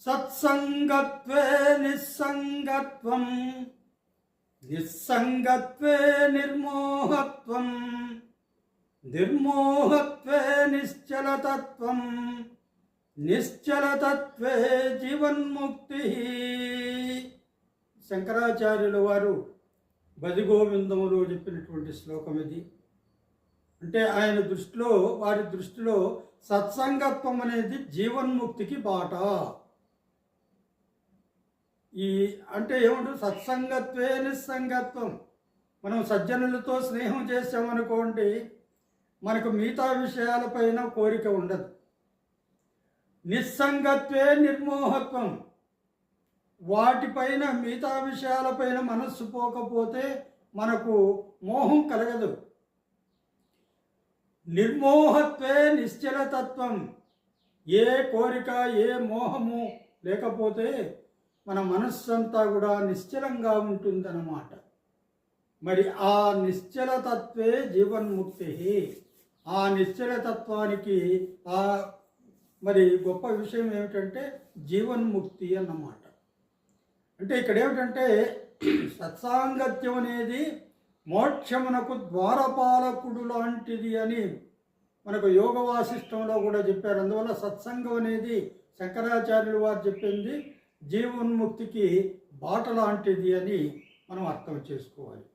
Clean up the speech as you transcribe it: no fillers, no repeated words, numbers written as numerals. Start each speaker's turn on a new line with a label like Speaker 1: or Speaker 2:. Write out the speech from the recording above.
Speaker 1: సత్సంగత్వే నిస్సంగత్వం, నిస్సంగత్వే నిర్మోహత్వం, నిర్మోహత్వే నిశ్చలతత్వం, నిశ్చలతత్వే జీవన్ముక్తి. శంకరాచార్యుల వారు భజగోవిందములో చెప్పినటువంటి శ్లోకం ఇది. అంటే ఆయన దృష్టిలో, వారి దృష్టిలో సత్సంగత్వం అనేది జీవన్ముక్తికి బాట. ఈ అంటే ఏమంటారు? సత్సంగత్వే నిస్సంగత్వం. మనం సజ్జనులతో స్నేహం చేసామనుకోండి, మనకు మిగతా విషయాలపైన కోరిక ఉండదు. నిస్సంగత్వే నిర్మోహత్వం. వాటిపైన, మిగతా విషయాలపైన మనస్సు పోకపోతే మనకు మోహం కలగదు. నిర్మోహత్వే నిశ్చలతత్వం. ఏ కోరిక, ఏ మోహము లేకపోతే మన మనస్సు అంతా కూడా నిశ్చలంగా ఉంటుందన్నమాట. మరి ఆ నిశ్చలతత్వే జీవన్ముక్తి. ఆ నిశ్చలతత్వానికి మరి గొప్ప విషయం ఏమిటంటే జీవన్ముక్తి అన్నమాట. అంటే ఇక్కడ ఏమిటంటే సత్సాంగత్యం అనేది మోక్షమునకు ద్వారపాలకుడు లాంటిది అని మనకు యోగ వాసిష్టంలో కూడా చెప్పారు. అందువల్ల సత్సంగం అనేది శంకరాచార్యులు వారు చెప్పింది జీవన్ముక్తికి బాట లాంటిది అని మనం అర్థం చేసుకోవాలి.